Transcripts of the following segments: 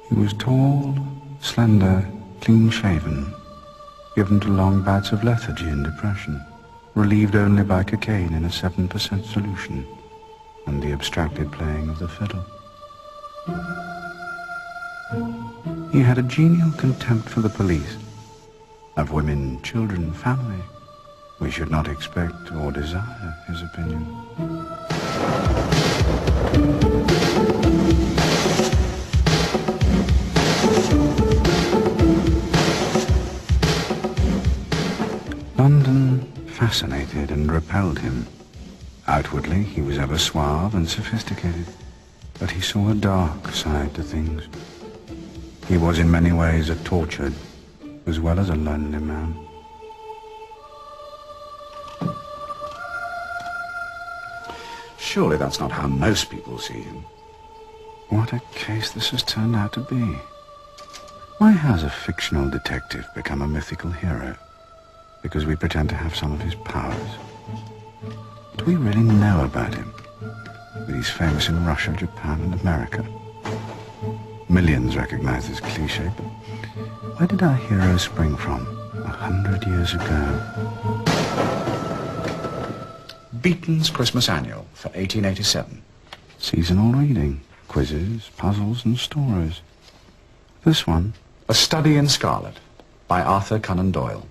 He was tall, slender, clean-shaven, given to long bouts of lethargy and depression, relieved only by cocaine in a 7% solution and the abstracted playing of the fiddle. He had a genial contempt for the police, of women, children, family. We should not expect or desire his opinion. London fascinated and repelled him. Outwardly, he was ever suave and sophisticated, but he saw a dark side to things. He was in many ways a tortured, as well as a lonely man. Surely that's not how most people see him. What a case this has turned out to be. Why has a fictional detective become a mythical hero? Because we pretend to have some of his powers. Do we really know about him? That he's famous in Russia, Japan, and America. Millions recognize this cliché, but where did our hero spring from 100 years ago? Beaton's Christmas Annual for 1887. Seasonal reading, quizzes, puzzles, and stories. This one? A Study in Scarlet by Arthur Conan Doyle.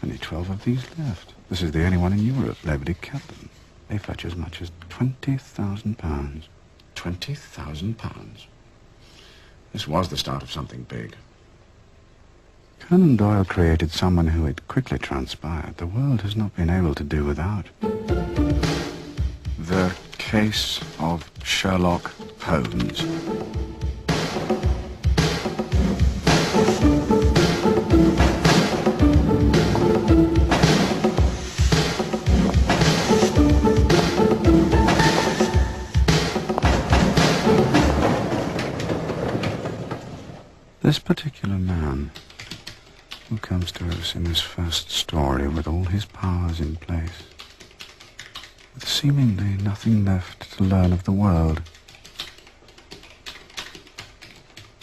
Only 12 of these left. This is the only one in Europe. Nobody kept them. They fetch as much as £20,000. £20,000. This was the start of something big. Conan Doyle created someone who, it quickly transpired, the world has not been able to do without. The Case of Sherlock Holmes. This particular man, who comes to us in his first story with all his powers in place, with seemingly nothing left to learn of the world,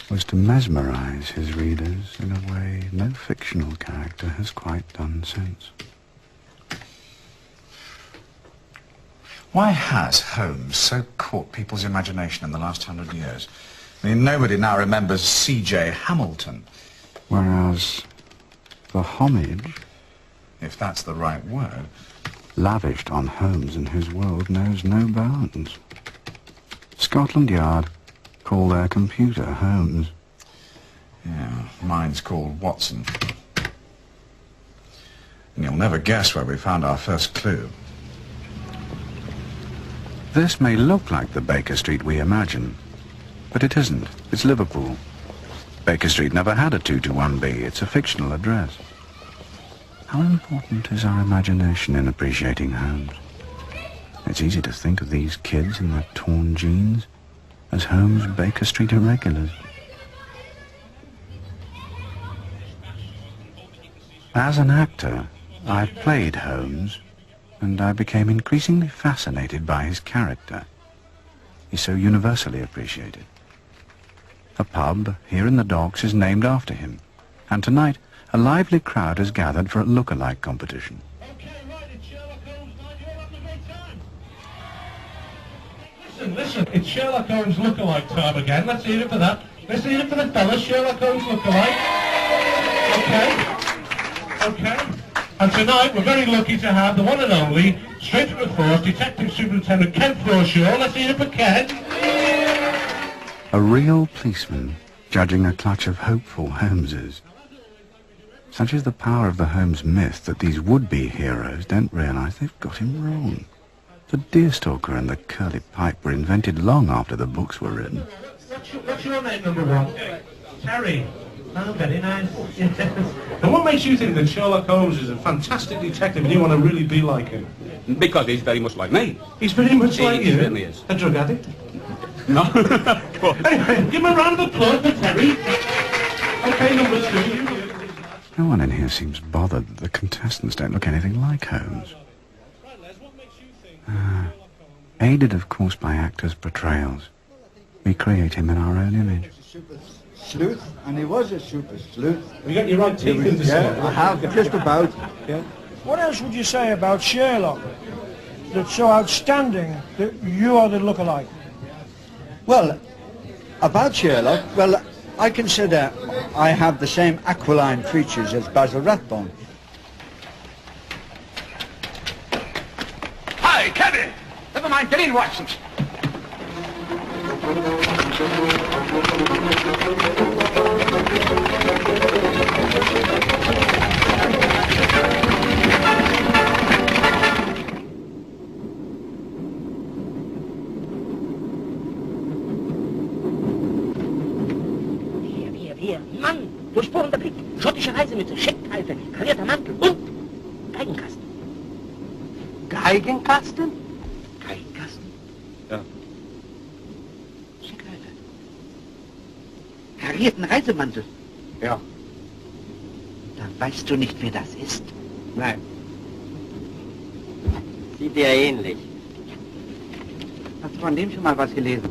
was to mesmerize his readers in a way no fictional character has quite done since. Why has Holmes so caught people's imagination in the last 100 years? I mean, nobody now remembers C.J. Hamilton. Whereas the homage, if that's the right word, lavished on Holmes and his world knows no bounds. Scotland Yard call their computer Holmes. Yeah, mine's called Watson. And you'll never guess where we found our first clue. This may look like the Baker Street we imagine, but it isn't. It's Liverpool. Baker Street never had a 221B. It's a fictional address. How important is our imagination in appreciating Holmes? It's easy to think of these kids in their torn jeans as Holmes' Baker Street irregulars. As an actor, I played Holmes, and I became increasingly fascinated by his character. He's so universally appreciated. A pub here in the docks is named after him, and tonight a lively crowd has gathered for a look-alike competition. Okay, right, it's Sherlock Holmes night. You're having a great time. Listen, it's Sherlock Holmes look-alike time again. Let's hear it for that. Let's hear it for the fellas, Sherlock Holmes look-alike. Okay. And tonight we're very lucky to have the one and only, straight from the force, Detective Superintendent Ken Forshaw. Let's hear it for Ken. A real policeman judging a clutch of hopeful Holmeses. Such is the power of the Holmes myth that these would-be heroes don't realize they've got him wrong. The deerstalker and the curly pipe were invented long after the books were written. What's your name, number one? Terry. Oh, very nice. Yes. And what makes you think that Sherlock Holmes is a fantastic detective and you want to really be like him? Because he's very much like me. He's very much like you? He certainly is. A drug addict? No. Anyway, give him a round of applause for Terry. Okay, number two. No one in here seems bothered that the contestants don't look anything like Holmes. Aided, of course, by actors' portrayals, we create him in our own image. sleuth, and he was a super sleuth. You got your right teeth in the Yeah, I have, just about. Yeah. What else would you say about Sherlock that's so outstanding that you are the lookalike? Well, about Sherlock, well, I consider I have the same aquiline features as Basil Rathbone. Hi, Kevin! Never mind, get in, Watson. Hier, Mann! Durchbohrender Blick, schottische Reisemütze, Scheckpfeife, karierter Mantel und Geigenkasten. Geigenkasten? Geigenkasten? Ja. Scheckpfeife. Karierten Reisemantel. Ja. Da weißt du nicht, wer das ist? Nein. Sieht dir ähnlich. Hast du von dem schon mal was gelesen?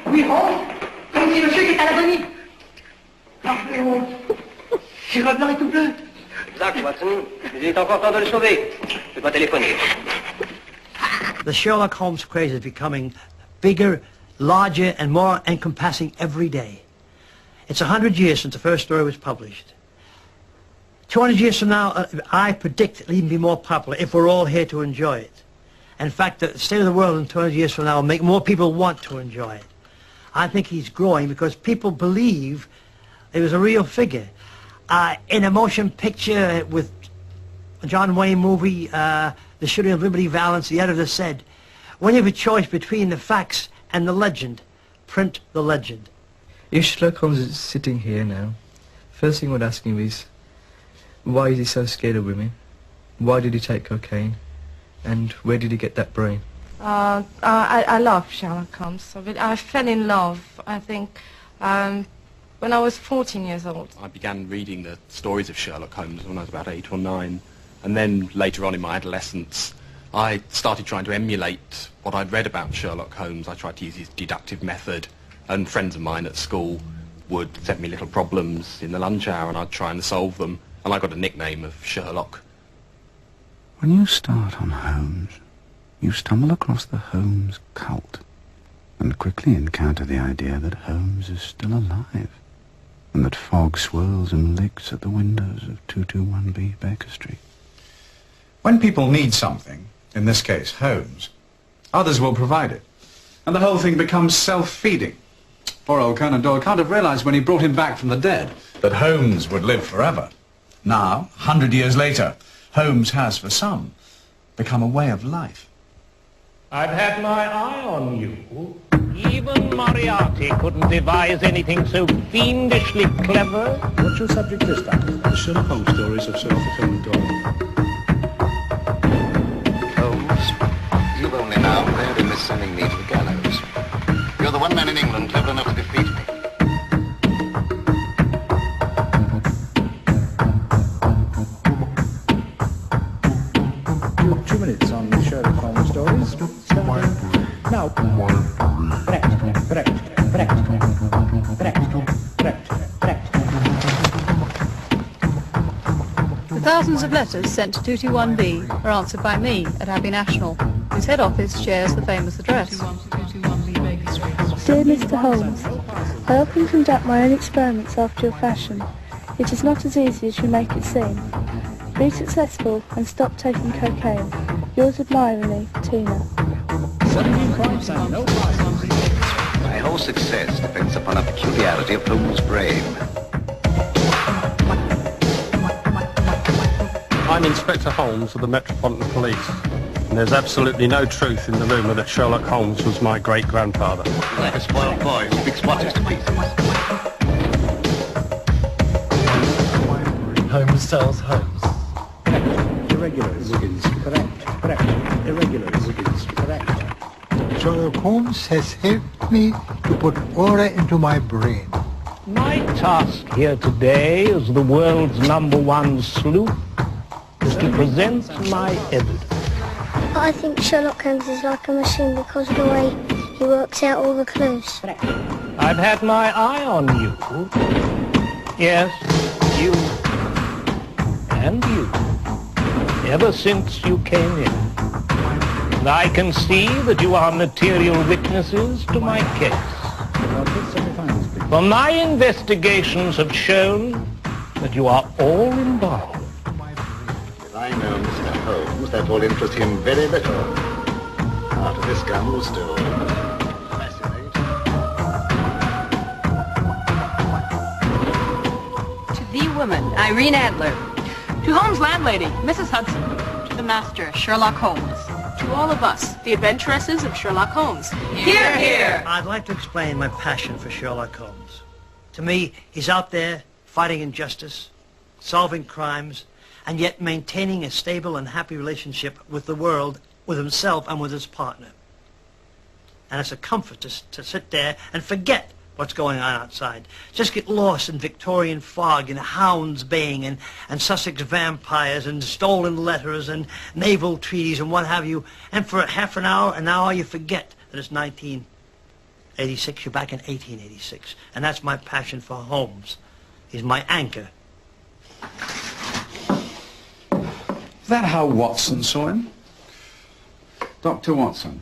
Oui, Holmes. Comme si monsieur qui est à l'agonie. Sherlock blanc et tout bleu. Exact, Watson. Il est encore temps de le sauver. Je dois téléphoner. The Sherlock Holmes craze is becoming bigger, larger, and more encompassing every day. It's 100 years since the first story was published. 200 years from now, I predict it'll even be more popular if we're all here to enjoy it. In fact, the state of the world in 200 years from now will make more people want to enjoy it. I think he's growing because people believe it was a real figure. In a motion picture with a John Wayne movie, The Shooting of Liberty Valance, the editor said, when you have a choice between the facts and the legend, print the legend. If Sherlock Holmes is sitting here now, first thing I would ask him is, why is he so scared of women? Why did he take cocaine? And where did he get that brain? I love Sherlock Holmes. I fell in love, I think, when I was 14 years old. I began reading the stories of Sherlock Holmes when I was about 8 or 9. And then later on in my adolescence, I started trying to emulate what I'd read about Sherlock Holmes. I tried to use his deductive method. And friends of mine at school would send me little problems in the lunch hour and I'd try and solve them. And I got a nickname of Sherlock. When you start on Holmes, you stumble across the Holmes cult and quickly encounter the idea that Holmes is still alive and that fog swirls and licks at the windows of 221B Baker Street. When people need something, in this case Holmes, others will provide it. And the whole thing becomes self-feeding. Poor old Conan Doyle can't have realized when he brought him back from the dead that Holmes would live forever. Now, 100 years later, Holmes has, for some, become a way of life. I've had my eye on you. Even Moriarty couldn't devise anything so fiendishly clever. What's your subject this time? The Sherlock Holmes stories of Sir Arthur Conan Doyle. Holmes, you've only now barely missed sending me to the gallows. You're the one man in England clever enough to defeat me. 2 minutes on the Sherlock Holmes stories. Now. The thousands of letters sent to 221B are answered by me at Abbey National, whose head office shares the famous address. Dear Mr. Holmes, I often conduct my own experiments after your fashion. It is not as easy as you make it seem. Be successful and stop taking cocaine. Yours admiringly, Tina. 17 points and no passes. My whole success depends upon a peculiarity of Holmes' brain. I'm Inspector Holmes of the Metropolitan Police, and there's absolutely no truth in the rumour that Sherlock Holmes was my great-grandfather. Like a spoiled boy who picks watches to pieces. Holmes sells Holmes. Irregulars. Wiggins. Correct. Irregulars. Wiggins. Correct. Sherlock Holmes has helped me to put aura into my brain. My task here today as the world's #1 sleuth is is to present my evidence. I think Sherlock Holmes is like a machine because of the way he works out all the clues. I've had my eye on you. Yes, you. And you. Ever since you came in. And I can see that you are material witnesses to my case. For my investigations have shown that you are all involved. I know Mr. Holmes, that will interest him very little. After this gun will still fascinate. To the woman, Irene Adler. To Holmes' landlady, Mrs. Hudson. To the master, Sherlock Holmes. To all of us, the adventuresses of Sherlock Holmes. Hear, hear! I'd like to explain my passion for Sherlock Holmes. To me, he's out there fighting injustice, solving crimes, and yet maintaining a stable and happy relationship with the world, with himself, and with his partner. And it's a comfort to sit there and forget what's going on outside. Just get lost in Victorian fog and hounds baying and Sussex vampires and stolen letters and naval treaties and what have you. And for half an hour you forget that it's 1986. You're back in 1886. And that's my passion for Holmes. He's my anchor. Is that how Watson saw him? Dr. Watson.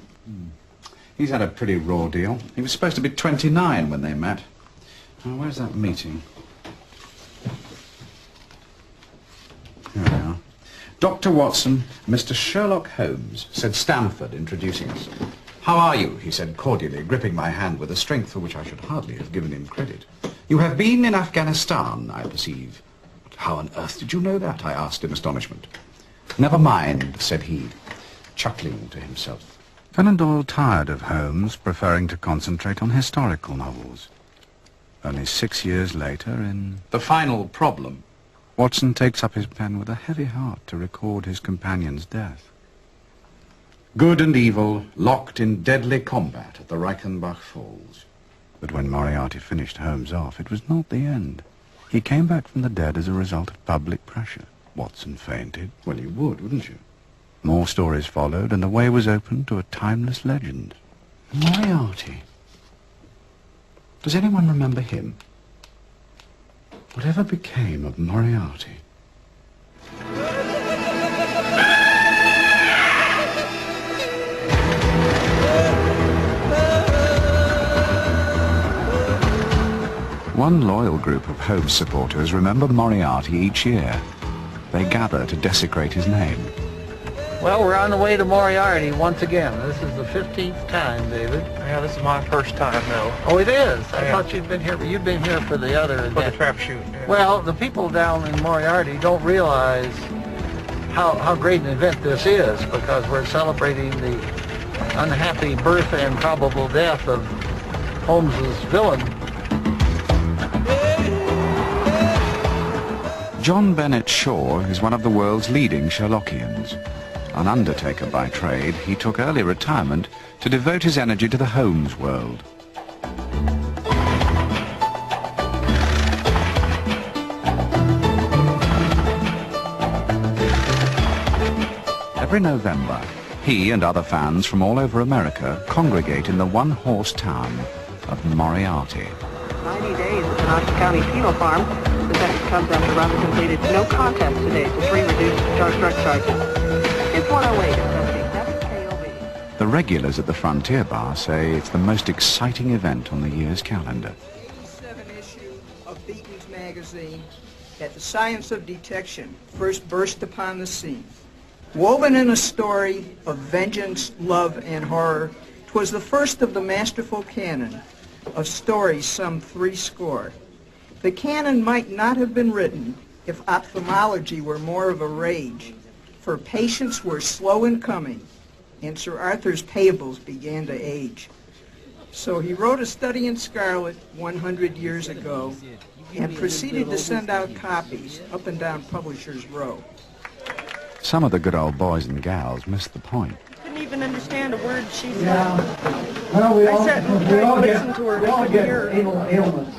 He's had a pretty raw deal. He was supposed to be 29 when they met. Oh, where's that meeting? Here we are. Dr. Watson, Mr. Sherlock Holmes, said Stamford, introducing us. How are you? He said cordially, gripping my hand with a strength for which I should hardly have given him credit. You have been in Afghanistan, I perceive. But how on earth did you know that? I asked in astonishment. Never mind, said he, chuckling to himself. Conan Doyle tired of Holmes, preferring to concentrate on historical novels. Only 6 years later, in The Final Problem, Watson takes up his pen with a heavy heart to record his companion's death. Good and evil locked in deadly combat at the Reichenbach Falls. But when Moriarty finished Holmes off, it was not the end. He came back from the dead as a result of public pressure. Watson fainted. Well, you would, wouldn't you? More stories followed, and the way was opened to a timeless legend. Moriarty. Does anyone remember him? Whatever became of Moriarty? One loyal group of Holmes supporters remember Moriarty each year. They gather to desecrate his name. Well, we're on the way to Moriarty once again. This is the 15th time, David. Yeah, this is my first time, though. Oh, it is? I thought you'd been here, but you've been here for the other event. For the trap shoot. Yeah. Well, the people down in Moriarty don't realize how great an event this is, because we're celebrating the unhappy birth and probable death of Holmes's villain. John Bennett Shaw is one of the world's leading Sherlockians. An undertaker by trade, he took early retirement to devote his energy to the Holmes world. Every November, he and other fans from all over America congregate in the one-horse town of Moriarty. 90 days at the Knox County Penal Farm. The sentence comes after Robert completed no contest today to 3 reduced drug charges. It's 108 at 77 KOB. The regulars at the Frontier Bar say it's the most exciting event on the year's calendar. 87 issue of Beaton's magazine that the science of detection first burst upon the scene. Woven in a story of vengeance, love, and horror, 'twas the first of the masterful canon of stories some 70. The canon might not have been written if ophthalmology were more of a rage, for patients were slow in coming, and Sir Arthur's payables began to age. So he wrote A Study in Scarlet 100 years ago, and proceeded to send out copies up and down Publishers Row. Some of the good old boys and gals missed the point. Couldn't even understand a word she said. Yeah. Well, we all I sat and get listened to her. anal ailments.